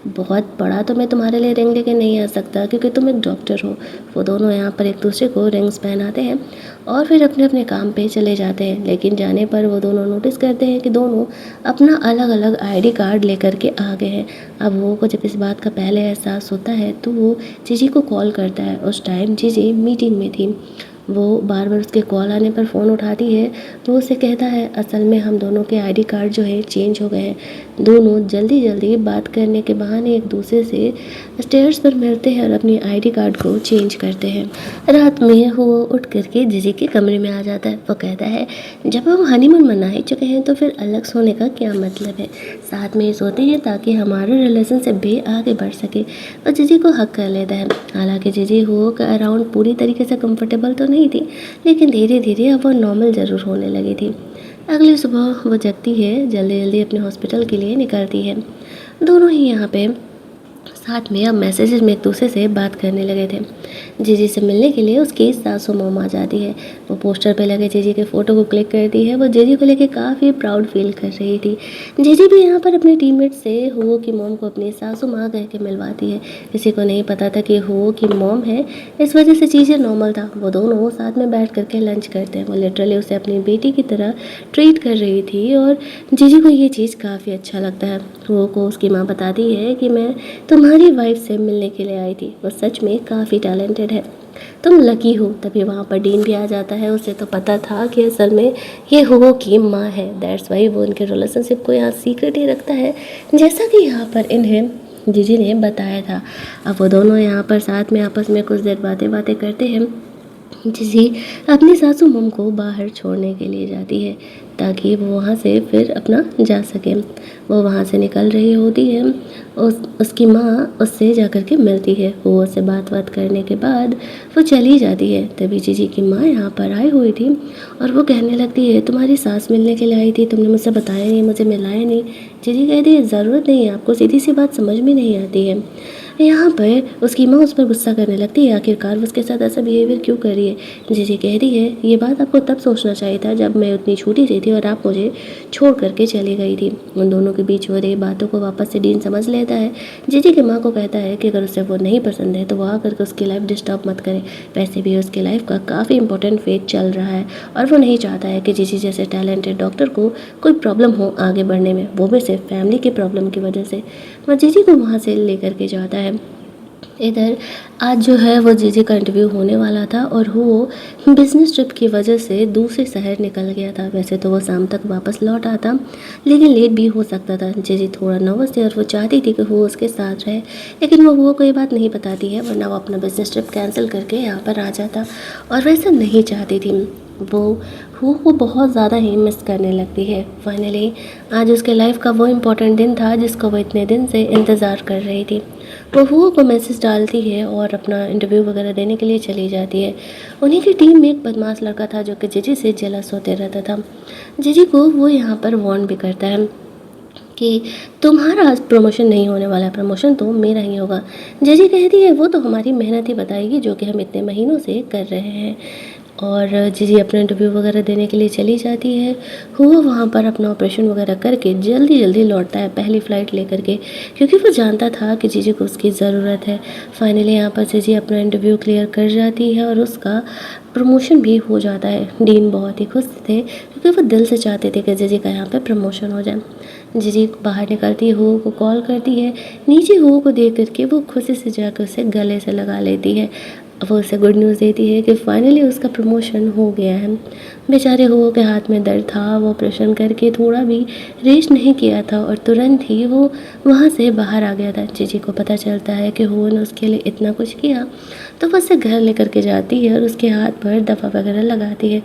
Speaker 1: बहुत बड़ा तो मैं तुम्हारे लिए रिंग लेके नहीं आ सकता, क्योंकि तुम एक डॉक्टर हो। वो दोनों यहाँ पर एक दूसरे को रिंग्स पहनाते हैं और फिर अपने अपने काम पे चले जाते हैं। लेकिन जाने पर वो दोनों नोटिस करते हैं कि दोनों अपना अलग अलग आईडी कार्ड लेकर के आ गए हैं। अब वो को जब इस बात का पहले एहसास होता है तो वो जीजी को कॉल करता है। उस टाइम जीजी मीटिंग में थी। वो बार बार उसके कॉल आने पर फ़ोन उठाती है। तो उसे कहता है असल में हम दोनों के आईडी कार्ड जो है चेंज हो गए हैं। दोनों जल्दी जल्दी बात करने के बहाने एक दूसरे से स्टेयर्स पर मिलते हैं और अपनी आईडी कार्ड को चेंज करते हैं। रात में वो उठ करके जीजी के कमरे में आ जाता है। वो कहता है जब हम हनीमून मना ही चुके हैं तो फिर अलग सोने का क्या मतलब है, साथ में ही सोते हैं ताकि हमारा रिलेशनशिप भी आगे बढ़ सके। वो जीजी को हक कर लेता है। हालांकि जीजी हो का अराउंड पूरी तरीके से कंफर्टेबल तो नहीं थी, लेकिन धीरे धीरे अब वो नॉर्मल ज़रूर होने लगी थी। अगली सुबह वो जगती है, जल्दी जल्दी अपने हॉस्पिटल के लिए निकलती है। दोनों ही यहाँ पे साथ में अब मैसेजेस में एक दूसरे से बात करने लगे थे। जीजी से मिलने के लिए उसकी सासू मोम आ जाती है। वो पोस्टर पे लगे जीजी के फ़ोटो को क्लिक करती है। वो जीजी को लेके काफ़ी प्राउड फील कर रही थी। जीजी भी यहाँ पर अपने टीममेट से हुओ की मोम को अपनी सासू माँ कह के मिलवाती है। किसी को नहीं पता था कि हुओ की मोम है, इस वजह से चीज़ें नॉर्मल था। वो दोनों साथ में बैठ करके लंच करते हैं। वो लिटरली उसे अपनी बेटी की तरह ट्रीट कर रही थी और जीजी को ये चीज़ काफ़ी अच्छा लगता है। हुओ को उसकी माँ बताती है कि मैं तुम्हारी वाइफ से मिलने के लिए आई थी, वो सच में काफ़ी टैलेंटेड है, तुम लकी हो। तभी वहाँ पर डीन भी आ जाता है। उसे तो पता था कि असल में ये हुओ की माँ है, दैट्स वाई वो उनके रिलेशनशिप को यहाँ सीक्रेट ही रखता है, जैसा कि यहाँ पर इन्हें जीजी ने बताया था। अब वो दोनों यहाँ पर साथ में आपस में कुछ देर बातें करते हैं। जीजी अपनी सासू मम को बाहर छोड़ने के लिए जाती है ताकि वो वहाँ से फिर अपना जा सके। वो वहाँ से निकल रही होती है। उसकी माँ उससे जा कर के मिलती है। वो उससे बात करने के बाद वो चली जाती है। तभी जीजी की माँ यहाँ पर आई हुई थी और वो कहने लगती है तुम्हारी सास मिलने के लिए आई थी, तुमने मुझसे बताया नहीं, मुझे मिलाया नहीं। जीजी कहती है ज़रूरत नहीं है, आपको सीधी सी बात समझ में नहीं आती है। यहाँ पर उसकी माँ उस पर गुस्सा करने लगती है, आखिरकार वो उसके साथ ऐसा बिहेवियर क्यों कर रही है। जीजी कह रही है ये बात आपको तब सोचना चाहिए था जब मैं उतनी छोटी सी थी और आप मुझे छोड़ करके चली गई थी। उन दोनों के बीच हो रही बातों को वापस से डीन समझ लेता है। जीजी की माँ को कहता है कि अगर उसे वो नहीं पसंद है तो वो आकर के उसकी लाइफ डिस्टर्ब मत करे। वैसे भी उसकी लाइफ का काफ़ी इंपॉर्टेंट फेज चल रहा है और वो नहीं चाहता है कि जीजी जैसे टैलेंटेड डॉक्टर को कोई प्रॉब्लम हो आगे बढ़ने में, वो भी सिर्फ फैमिली की प्रॉब्लम की वजह से। वह जीजी को वहाँ से लेकर के जाता है। इधर आज जो है वो जीजी का इंटरव्यू होने वाला था और वो बिज़नेस ट्रिप की वजह से दूसरे शहर निकल गया था। वैसे तो वो शाम तक वापस लौट आता, लेकिन लेट भी हो सकता था। जीजी थोड़ा नर्वस थी और वो चाहती थी कि वो उसके साथ रहे, लेकिन वो कोई बात नहीं बताती है, वरना वो अपना बिज़नेस ट्रिप कैंसिल करके यहाँ पर आ जाता और वैसा नहीं चाहती थी। वो बहुत ज़्यादा ही मिस करने लगती है। फाइनली आज उसके लाइफ का वो इम्पोर्टेंट दिन था जिसको वो इतने दिन से इंतज़ार कर रही थी। वो हुआ को मैसेज डालती है और अपना इंटरव्यू वगैरह देने के लिए चली जाती है। उन्हीं की टीम में एक बदमाश लड़का था जो कि जीजी से जेलस होते रहता था। जीजी को वो यहाँ पर वार्न भी करता है कि तुम्हारा आज प्रमोशन नहीं होने वाला है, प्रमोशन तो मेरा ही होगा। जीजी कहती है वो तो हमारी मेहनत ही बताएगी जो कि हम इतने महीनों से कर रहे हैं। और जीजी अपना इंटरव्यू वगैरह देने के लिए चली जाती है। हुआ वहाँ पर अपना ऑपरेशन वगैरह करके जल्दी जल्दी लौटता है पहली फ़्लाइट लेकर के, क्योंकि वो जानता था कि जीजी को उसकी ज़रूरत है। फाइनली यहाँ पर जीजी अपना इंटरव्यू क्लियर कर जाती है और उसका प्रमोशन भी हो जाता है। डीन बहुत ही खुश थे क्योंकि वो दिल से चाहते थे कि जीजी का यहाँ पर प्रमोशन हो जाए। जीजी बाहर निकलती है, हो को कॉल करती है। नीचे हो को देख करके वो खुशी से जाकर उसे गले से लगा लेती है। वो उसे गुड न्यूज़ देती है कि फाइनली उसका प्रमोशन हो गया है। बेचारे हो के हाथ में दर्द था, वो ऑपरेशन करके थोड़ा भी रेस्ट नहीं किया था और तुरंत ही वो वहाँ से बाहर आ गया था। जीजी को पता चलता है कि हो ने उसके लिए इतना कुछ किया, तो वो उसे घर लेकर के जाती है और उसके हाथ पर दफ़ा वगैरह लगाती है।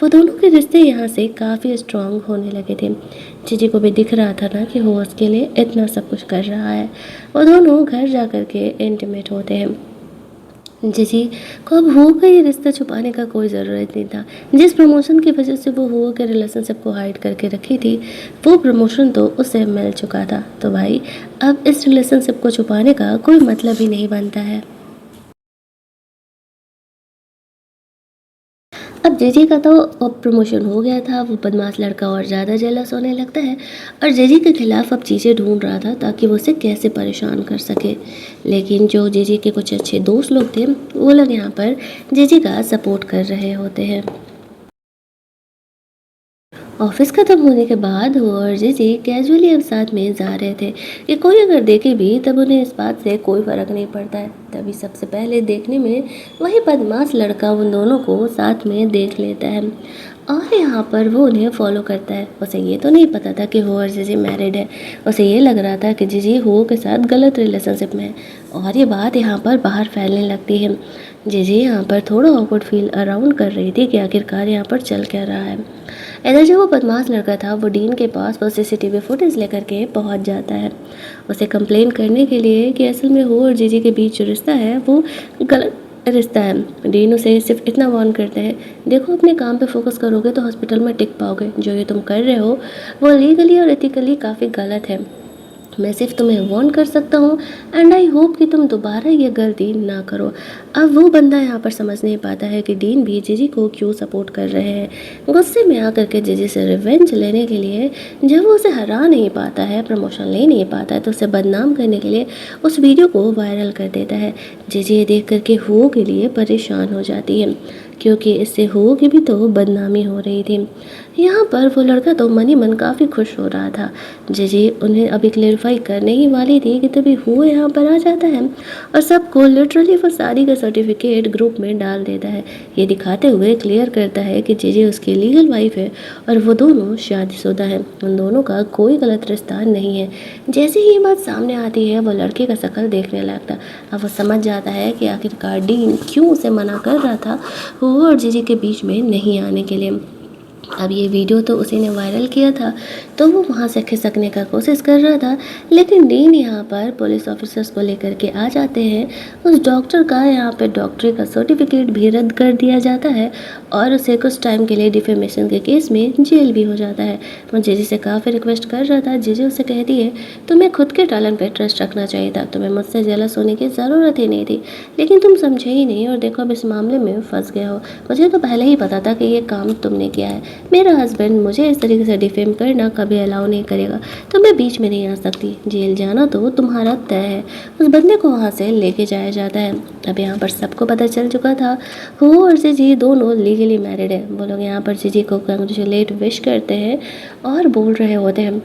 Speaker 1: वो दोनों के रिश्ते यहाँ से काफ़ी स्ट्रॉन्ग होने लगे थे। जीजी को भी दिख रहा था ना कि हो उसके लिए इतना सब कुछ कर रहा है। वो दोनों घर जा कर के इंटीमेट होते हैं। जीजी को अब हुआ का ये रिश्ता छुपाने का कोई ज़रूरत नहीं था। जिस प्रमोशन की वजह से वो हुआ के रिलेशनशिप को हाइड करके रखी थी, वो प्रमोशन तो उसे मिल चुका था। तो भाई अब इस रिलेशनशिप को छुपाने का कोई मतलब ही नहीं बनता है। अब जीजी का तो अब प्रमोशन हो गया था। वो बदमाश लड़का और ज़्यादा जेलस होने लगता है और जीजी के खिलाफ अब चीज़ें ढूंढ रहा था ताकि वो उसे कैसे परेशान कर सके। लेकिन जो जीजी के कुछ अच्छे दोस्त लोग थे, वो लोग यहाँ पर जीजी का सपोर्ट कर रहे होते हैं। ऑफिस खत्म होने के बाद वो और जीजी कैजुअली अब साथ में जा रहे थे कि कोई अगर देखे भी तब उन्हें इस बात से कोई फ़र्क नहीं पड़ता है। तभी सबसे पहले देखने में वही बदमाश लड़का उन दोनों को साथ में देख लेता है और यहाँ पर वो उन्हें फॉलो करता है। उसे ये तो नहीं पता था कि हो और जीजी मैरिड है। उसे ये लग रहा था कि जीजी हो के साथ गलत रिलेशनशिप में है और ये बात यहाँ पर बाहर फैलने लगती है। जीजी यहाँ पर थोड़ा ऑकवर्ड फील अराउंड कर रही थी कि आखिरकार यहाँ पर चल क्या रहा है। इधर जो वो बदमाश लड़का था वो डीन के पास वो सीसीटीवी फुटेज लेकर के पहुंच जाता है उसे कंप्लेन करने के लिए कि असल में हो और जीजी के बीच जो रिश्ता है वो गलत रिश्ता है। डीन उसे सिर्फ इतना वार्न करते हैं, देखो अपने काम पे फोकस करोगे तो हॉस्पिटल में टिक पाओगे, जो ये तुम कर रहे हो वो लीगली और एथिकली काफ़ी गलत है। मैं सिर्फ तुम्हें वार्न कर सकता हूँ एंड आई होप कि तुम दोबारा ये गलती ना करो। अब वो बंदा यहाँ पर समझ नहीं पाता है कि डीन भी जीजी को क्यों सपोर्ट कर रहे हैं। गुस्से में आकर के जीजी से रिवेंज लेने के लिए जब वो उसे हरा नहीं पाता है, प्रमोशन ले नहीं पाता है, तो उसे बदनाम करने के लिए उस वीडियो को वायरल कर देता है। जीजी ये देख करके हो के लिए परेशान हो जाती है क्योंकि इससे हो की भी तो बदनामी हो रही थी। यहाँ पर वो लड़का तो मन ही मन काफ़ी खुश हो रहा था। जीजी उन्हें अभी क्लेरिफाई करने ही वाली थी कि तभी वो यहाँ पर आ जाता है और सबको लिटरली वो शादी का सर्टिफिकेट ग्रुप में डाल देता है, ये दिखाते हुए क्लियर करता है कि जीजी उसकी लीगल वाइफ है और वो दोनों शादीशुदा हैं, उन दोनों का कोई गलत रिश्ता नहीं है। जैसे ही ये बात सामने आती है वो लड़के का शक्ल देखने लगता। अब वो समझ जाता है कि आखिरकार डीन क्यों उसे मना कर रहा था वो और जीजी के बीच में नहीं आने के लिए। अब ये वीडियो तो उसी ने वायरल किया था तो वो वहाँ से खिसकने का कोशिश कर रहा था, लेकिन डीन यहाँ पर पुलिस ऑफिसर्स को लेकर के आ जाते हैं। उस डॉक्टर का यहाँ पे डॉक्टरी का सर्टिफिकेट भी रद्द कर दिया जाता है और उसे कुछ टाइम के लिए डिफेमेशन के केस में जेल भी हो जाता है। वो जीजी से काफ़ी रिक्वेस्ट कर रहा था। जीजी उसे कहती है तुम्हें खुद के टैलेंट पर ट्रस्ट रखना चाहिए था, तुम्हें मुझसे जेलस होने की ज़रूरत ही नहीं थी, लेकिन तुम समझे ही नहीं और देखो अब इस मामले में फंस गए हो। मुझे तो पहले ही पता था कि ये काम तुमने किया है, मेरा हस्बैंड मुझे इस तरीके से डिफेम करना कभी अलाउ नहीं करेगा, तो मैं बीच में नहीं आ सकती। जेल जाना तो तुम्हारा तय है। उस बंदे को वहाँ से लेके जाया जाता है। अब यहाँ पर सबको पता चल चुका था, वो और जीजी दोनों लीगली मैरिड है। वो लोग यहाँ पर जीजी को कंग्रेचुलेट विश करते हैं और बोल रहे होते हैं।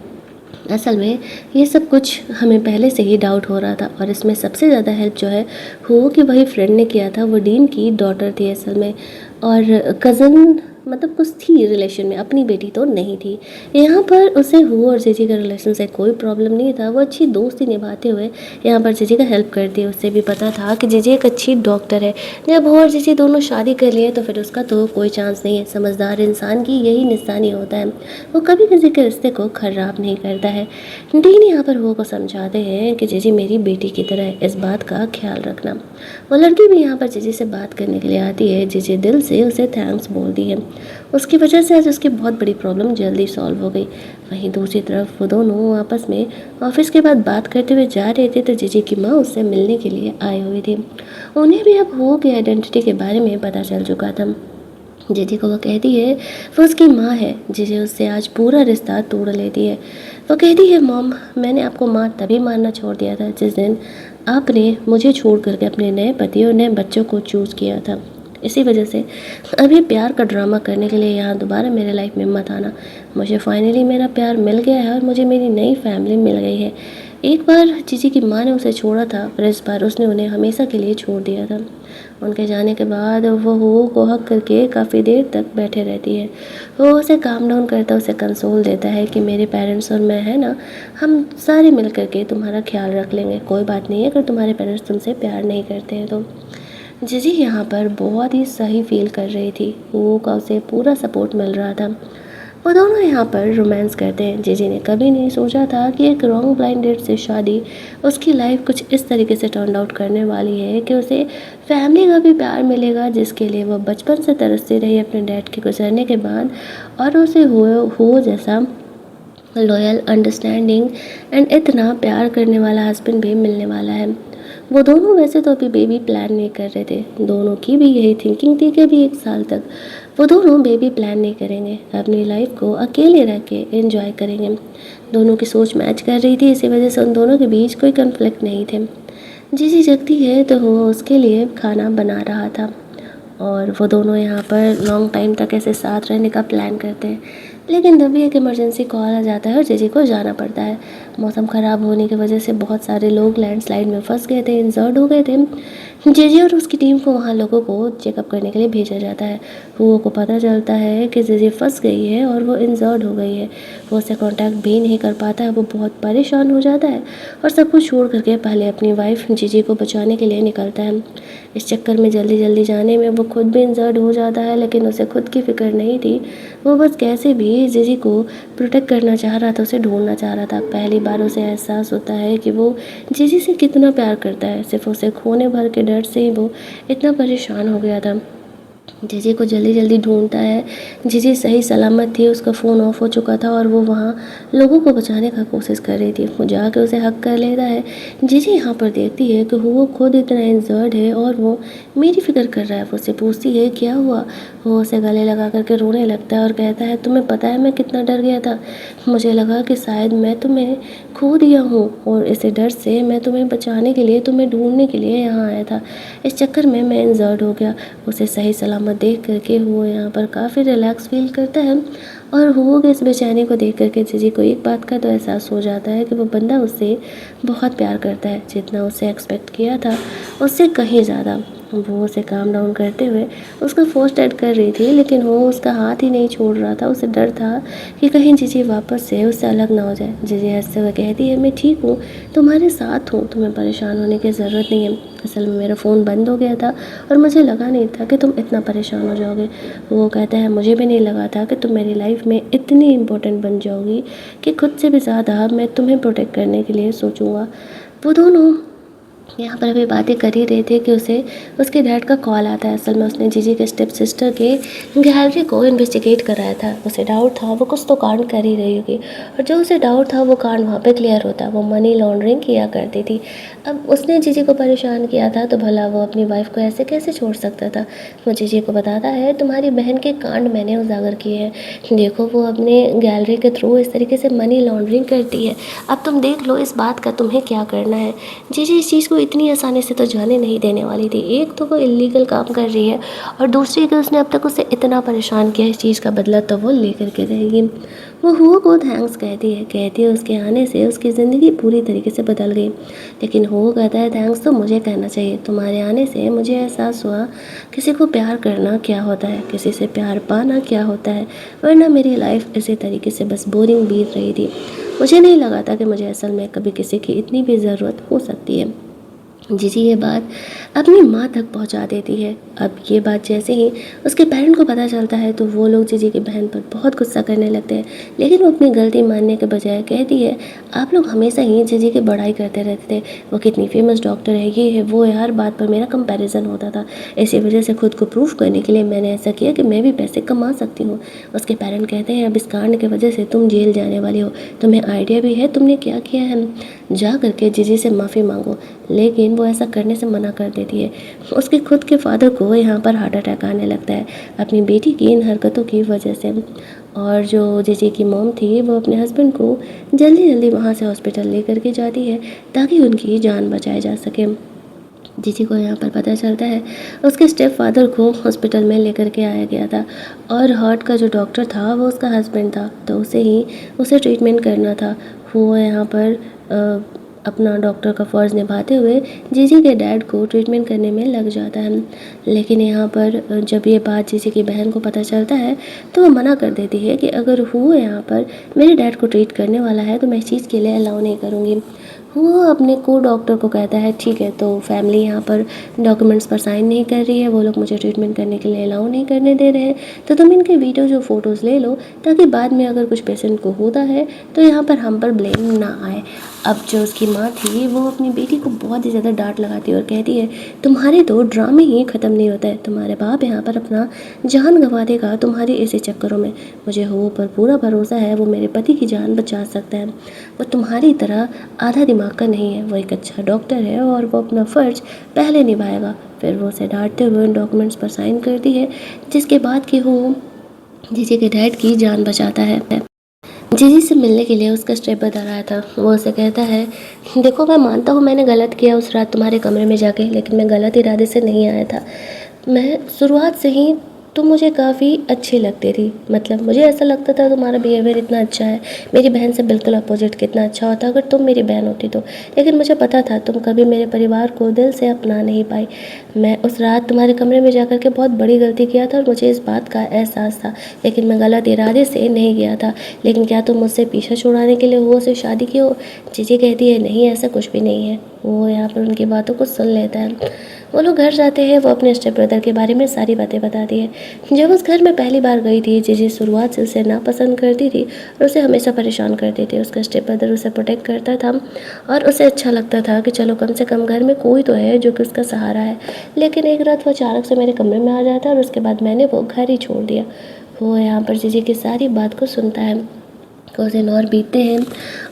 Speaker 1: असल में ये सब कुछ हमें पहले से ही डाउट हो रहा था, और इसमें सबसे ज़्यादा हेल्प जो है वो कि वही फ्रेंड ने किया था। वो डीन की डॉटर थी असल में, और कज़न मतलब कुछ थी रिलेशन में, अपनी बेटी तो नहीं थी। यहाँ पर उसे हुआ और जीजी का रिलेशन से कोई प्रॉब्लम नहीं था। वो अच्छी दोस्ती निभाते हुए यहाँ पर जीजी का हेल्प करती है। उसे भी पता था कि जीजी एक अच्छी डॉक्टर है। जब वो और जीजी दोनों शादी कर लिए तो फिर उसका तो कोई चांस नहीं है। समझदार इंसान की यही निशानी होता है, वो कभी किसी के रिश्ते को खराब नहीं करता है। डीन यहाँ पर वो को समझाते हैं कि जीजी मेरी बेटी की तरह है, इस बात का ख्याल रखना। वो लड़की भी यहाँ पर जीजी से बात करने के लिए आती है। जीजी दिल से उसे थैंक्स बोलती है। उसकी वजह से आज उसकी बहुत बड़ी प्रॉब्लम जल्दी सॉल्व हो गई। वहीं दूसरी तरफ वो दोनों आपस में ऑफिस के बाद बात करते हुए जा रहे थे तो जीजी की माँ उससे मिलने के लिए आई हुई थी। उन्हें भी अब हो की आइडेंटिटी के बारे में पता चल चुका था। जीजी को वो कहती है वो उसकी माँ है। जीजी उससे आज पूरा रिश्ता तोड़ लेती है। वो कहती है मॉम, मैंने आपको माँ तभी मानना छोड़ दिया था जिस दिन आपने मुझे छोड़ करके अपने नए पति और नए बच्चों को चूज़ किया था। इसी वजह से अभी प्यार का ड्रामा करने के लिए यहाँ दोबारा मेरे लाइफ में मत आना। मुझे फाइनली मेरा प्यार मिल गया है और मुझे मेरी नई फैमिली मिल गई है। एक बार जीजी की माँ ने उसे छोड़ा था, पर इस बार उसने उन्हें हमेशा के लिए छोड़ दिया था। उनके जाने के बाद वो हो को हक करके काफ़ी देर तक बैठे रहती है। वो उसे काम डाउन करता, उसे कंसोल देता है कि मेरे पेरेंट्स और मैं है ना, हम सारे मिल करके तुम्हारा ख्याल रख लेंगे। कोई बात नहीं है अगर तुम्हारे पेरेंट्स तुमसे प्यार नहीं करते हैं तो। जीजी यहाँ पर बहुत ही सही फील कर रही थी। वो का उसे पूरा सपोर्ट मिल रहा था। वो दोनों यहाँ पर रोमांस करते हैं। जीजी ने कभी नहीं सोचा था कि एक रॉन्ग ब्लाइंड डेट से शादी उसकी लाइफ कुछ इस तरीके से टर्न आउट करने वाली है कि उसे फैमिली का भी प्यार मिलेगा जिसके लिए वो बचपन से तरसती रही अपने डैड के गुजरने के बाद, और उसे हो जैसा लॉयल, अंडरस्टैंडिंग एंड इतना प्यार करने वाला हस्बैंड भी मिलने वाला है। वो दोनों वैसे तो अभी बेबी प्लान नहीं कर रहे थे। दोनों की भी यही थिंकिंग थी कि अभी 1 साल तक वो दोनों बेबी प्लान नहीं करेंगे, अपनी लाइफ को अकेले रह के एंजॉय करेंगे। दोनों की सोच मैच कर रही थी, इसी वजह से उन दोनों के बीच कोई कन्फ्लिक्ट नहीं थे। जीजी जगती है तो वो उसके लिए खाना बना रहा था, और वो दोनों यहाँ पर लॉन्ग टाइम तक ऐसे साथ रहने का प्लान करते हैं। लेकिन तभी एक इमरजेंसी कॉल आ जाता है और जीजी को जाना पड़ता है। मौसम ख़राब होने की वजह से बहुत सारे लोग लैंडस्लाइड में फंस गए थे, इंजर्ड हो गए थे। जीजी और उसकी टीम को वहाँ लोगों को चेकअप करने के लिए भेजा जाता है। वो को पता चलता है कि जीजी फंस गई है और वो इंजर्ड हो गई है। वो उससे कांटेक्ट भी नहीं कर पाता है। वो बहुत परेशान हो जाता है और सब कुछ छोड़ करके पहले अपनी वाइफ जीजी को बचाने के लिए निकलता है। इस चक्कर में जल्दी जल्दी जाने में वो खुद भी इंजर्ड हो जाता है, लेकिन उसे खुद की फिक्र नहीं थी। वो बस कैसे भी जीजी को प्रोटेक्ट करना चाह रहा था, उसे ढूंढना चाह रहा था। पहली बार उसे एहसास होता है कि वो जीजी से कितना प्यार करता है। सिर्फ उसे खोने भर के डर से ही वो इतना परेशान हो गया था। जीजी को जल्दी जल्दी ढूंढता है। जीजी सही सलामत थी, उसका फ़ोन ऑफ हो चुका था और वो वहाँ लोगों को बचाने का कोशिश कर रही थी। वो जाके उसे हक कर लेता है। जीजी यहाँ पर देखती है कि वो खुद इतना इंजर्ड है और वो मेरी फिक्र कर रहा है। वो उससे पूछती है क्या हुआ। वो उसे गले लगा करके रोने लगता है और कहता है तुम्हें पता है मैं कितना डर गया था। मुझे लगा कि शायद मैं तुम्हें खो दिया हूँ और इसी डर से मैं तुम्हें बचाने के लिए, तुम्हें ढूंढने के लिए यहाँ आया था। इस चक्कर में मैं इंजर्ड हो गया। उसे सही सलामत देख करके वो यहाँ पर काफ़ी रिलैक्स फील करता है, और वो इस बेचैनी को देख करके जीजी को एक बात का तो एहसास हो जाता है कि वो बंदा उससे बहुत प्यार करता है। जितना उससे एक्सपेक्ट किया था उससे कहीं ज़्यादा। वो उसे काम डाउन करते हुए उसका फर्स्ट एड कर रही थी, लेकिन वो उसका हाथ ही नहीं छोड़ रहा था। उसे डर था कि कहीं जीजी वापस से उससे अलग ना हो जाए। जीजी हंसते हुए कहती है मैं ठीक हूँ, तुम्हारे साथ हूँ, तुम्हें परेशान होने की ज़रूरत नहीं है। असल में मेरा फ़ोन बंद हो गया था और मुझे लगा नहीं था कि तुम इतना परेशान हो जाओगे। वो कहता है मुझे भी नहीं लगा था कि तुम मेरी लाइफ में इतनी इम्पोर्टेंट बन जाओगी कि खुद से भी ज़्यादा मैं तुम्हें प्रोटेक्ट करने के लिए सोचूंगा। वो दोनों यहाँ पर अभी बातें कर ही रहे थे कि उसे उसके डैड का कॉल आता है। असल में उसने जीजी के स्टेप सिस्टर के गैलरी को इन्वेस्टिगेट कराया था। उसे डाउट था वो कुछ तो कांड कर ही रही होगी, और जो उसे डाउट था वो कांड वहाँ पे क्लियर होता। वो मनी लॉन्ड्रिंग किया करती थी। अब उसने जीजी को परेशान किया था, तो भला वो अपनी वाइफ को ऐसे कैसे छोड़ सकता था। वो जीजी को बताता है तुम्हारी बहन के कांड मैंने उजागर किए हैं। देखो वो अपने गैलरी के थ्रू इस तरीके से मनी लॉन्ड्रिंग करती है। अब तुम देख लो इस बात का तुम्हें क्या करना है। जीजी इस चीज़ को इतनी आसानी से तो जाने नहीं देने वाली थी। एक तो वो इलीगल काम कर रही है, और दूसरी कि उसने अब तक उसे इतना परेशान किया, इस चीज़ का बदला तो वो लेकर के रहेगी। वो हुआ को थैंक्स कहती है उसके आने से उसकी ज़िंदगी पूरी तरीके से बदल गई। लेकिन हुआ कहता है थैंक्स तो मुझे कहना चाहिए, तुम्हारे आने से मुझे एहसास हुआ किसी को प्यार करना क्या होता है, किसी से प्यार पाना क्या होता है, वरना मेरी लाइफ इसी तरीके से बस बोरिंग बीत रही थी। मुझे नहीं लगा था कि मुझे असल में कभी किसी की इतनी भी ज़रूरत हो सकती है। जीजी ये बात अपनी माँ तक पहुँचा देती है। अब ये बात जैसे ही उसके पेरेंट को पता चलता है तो वो लोग जीजी की बहन पर बहुत गुस्सा करने लगते हैं। लेकिन वो अपनी गलती मानने के बजाय कहती है आप लोग हमेशा ही जीजी की बड़ाई करते रहते थे, वो कितनी फेमस डॉक्टर है, ये है वो है, हर बात पर मेरा कंपैरिजन होता था। इसी वजह से खुद को प्रूफ करने के लिए मैंने ऐसा किया कि मैं भी पैसे कमा सकती हूँ। उसके पेरेंट कहते हैं अब इस कांड की वजह से तुम जेल जाने वाली हो, तुम्हें आइडिया भी है तुमने क्या किया है, जा करके जीजी से माफ़ी मांगो। लेकिन वो ऐसा करने से मना कर देती है। उसके खुद के फादर को यहाँ पर हार्ट अटैक आने लगता है अपनी बेटी की इन हरकतों की वजह से। और जो जीजी की मॉम थी वो अपने हस्बैंड को जल्दी जल्दी वहाँ से हॉस्पिटल लेकर के जाती है ताकि उनकी जान बचाई जा सके। जीजी को यहाँ पर पता चलता है उसके स्टेप फादर को हॉस्पिटल में लेकर के आया गया था, और हार्ट का जो डॉक्टर था वो उसका हस्बैंड था, तो उसे ट्रीटमेंट करना था। वो यहाँ पर अपना डॉक्टर का फ़र्ज़ निभाते हुए जीजी के डैड को ट्रीटमेंट करने में लग जाता है। लेकिन यहाँ पर जब ये बात जीजी की बहन को पता चलता है तो वो मना कर देती है कि अगर वो यहाँ पर मेरे डैड को ट्रीट करने वाला है तो मैं इस चीज़ के लिए अलाउ नहीं करूँगी। वो अपने को डॉक्टर को कहता है ठीक है, तो फैमिली यहाँ पर डॉक्यूमेंट्स पर साइन नहीं कर रही है, वो लोग मुझे ट्रीटमेंट करने के लिए अलाउ नहीं करने दे रहे हैं, तो तुम इनके वीडियो जो फ़ोटोज़ ले लो ताकि बाद में अगर कुछ पेशेंट को होता है तो यहाँ पर हम पर ब्लेम ना आए। अब जो उसकी माँ थी वो अपनी बेटी को बहुत ही ज़्यादा डांट लगाती है और कहती है तुम्हारे तो ड्रामे ही ख़त्म नहीं होता है, तुम्हारे बाप यहाँ पर अपना जान गंवा देगा तुम्हारे ऐसे चक्करों में। मुझे हो पर पूरा भरोसा है वो मेरे पति की जान बचा सकता है। वो तुम्हारी तरह आधा दिमाग का नहीं है, वो एक अच्छा डॉक्टर है और वो अपना फ़र्ज पहले निभाएगा। फिर वो उसे डांटते हुए उन डॉक्यूमेंट्स पर साइन करती है, जिसके बाद कि वो जीजी के डैड की जान बचाता है। जीजी से मिलने के लिए उसका स्टेप बता रहा था। वो उसे कहता है देखो मैं मानता हूँ मैंने गलत किया उस रात तुम्हारे कमरे में जाके, लेकिन मैं गलत इरादे से नहीं आया था। मैं शुरुआत से ही तुम मुझे काफ़ी अच्छी लगती थी, मतलब मुझे ऐसा लगता था तुम्हारा बिहेवियर इतना अच्छा है, मेरी बहन से बिल्कुल अपोजिट कितना अच्छा होता अगर तुम मेरी बहन होती तो। लेकिन मुझे पता था तुम कभी मेरे परिवार को दिल से अपना नहीं पाई। मैं उस रात तुम्हारे कमरे में जाकर के बहुत बड़ी गलती किया था और मुझे इस बात का एहसास था, लेकिन मैं गलत इरादे से नहीं गया था। लेकिन क्या तुम मुझसे पीछा छुड़ाने के लिए वो से शादी की हो? जीजी कहती है नहीं ऐसा कुछ भी नहीं है। वो यहाँ पर उनकी बातों को सुन लेता है। वो लोग घर जाते हैं। वो अपने स्टेप ब्रदर के बारे में सारी बातें बताती है। जब उस घर में पहली बार गई थी जीजी शुरुआत से उसे नापसंद करती थी और उसे हमेशा परेशान करती थी। उसका स्टेप ब्रदर उसे प्रोटेक्ट करता था और उसे अच्छा लगता था कि चलो कम से कम घर में कोई तो है जो कि उसका सहारा है। लेकिन एक रात वो अचानक से मेरे कमरे में आ जाता है और उसके बाद मैंने वो घर ही छोड़ दिया। वो यहाँ पर जीजी की सारी बात को सुनता है। कुछ दिन और बीतते हैं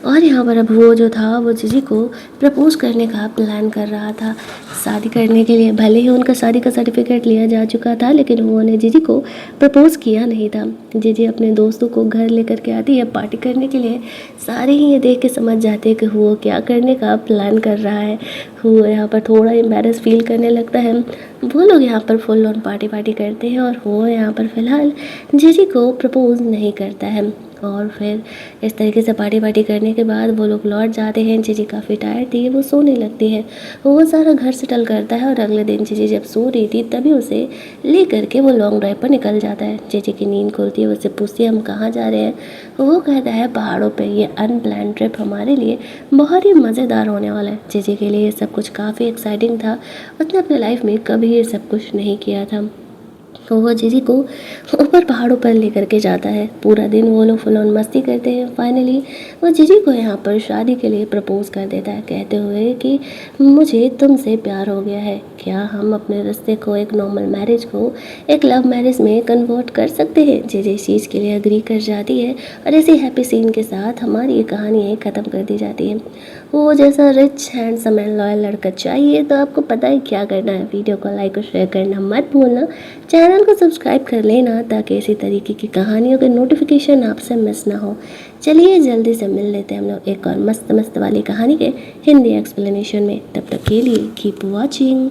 Speaker 1: और यहाँ पर अब वो जो था वो जीजी को प्रपोज़ करने का प्लान कर रहा था शादी करने के लिए। भले ही उनका शादी का सर्टिफिकेट लिया जा चुका था, लेकिन उन्होंने जीजी को प्रपोज़ किया नहीं था। जीजी अपने दोस्तों को घर लेकर के आती है पार्टी करने के लिए। सारे ही ये देख के समझ जाते हैं कि वो क्या करने का प्लान कर रहा है। वो यहाँ पर थोड़ा एम्बैरस फील करने लगता है। वो लोग यहाँ पर फुल ऑन पार्टी करते हैं और वो यहाँ पर फ़िलहाल जीजी को प्रपोज़ नहीं करता है। और फिर इस तरीके से पार्टी करने के बाद वो लोग लौट जाते हैं। जीजी काफ़ी टायर्ड थी, वो सोने लगती है। वो सारा घर सेटल करता है और अगले दिन जीजी जब सो रही थी तभी उसे ले करके वो लॉन्ग ड्राइव पर निकल जाता है। जीजी की नींद खुलती है, उससे पूछती है हम कहाँ जा रहे हैं। वो कहता है पहाड़ों पे, ये अनप्लान ट्रिप हमारे लिए बहुत ही मज़ेदार होने वाला है। जीजी के लिए ये सब कुछ काफ़ी एक्साइटिंग था। उसने अपने लाइफ में कभी ये सब कुछ नहीं किया था। वो जीजी को ऊपर पहाड़ों पर लेकर के जाता है। पूरा दिन वो लोग फुल ऑन मस्ती करते हैं। फाइनली वो जीजी को यहाँ पर शादी के लिए प्रपोज कर देता है, कहते हुए कि मुझे तुमसे प्यार हो गया है, क्या हम अपने रिश्ते को, एक नॉर्मल मैरिज को एक लव मैरिज में कन्वर्ट कर सकते हैं। जीजी इस चीज़ के लिए एग्री कर जाती है और इसी हैप्पी सीन के साथ हमारी ये कहानी ख़त्म कर दी जाती है। वो जैसा रिच हैंडसम एंड लॉयल लड़का चाहिए तो आपको पता ही क्या करना है। वीडियो को लाइक और शेयर करना मत भूलना, चैनल को सब्सक्राइब कर लेना ताकि इसी तरीके की कहानियों के नोटिफिकेशन आपसे मिस ना हो। चलिए जल्दी से मिल लेते हैं हम लोग एक और मस्त मस्त वाली कहानी के हिंदी एक्सप्लेनेशन में। तब तक के लिए कीप वॉचिंग।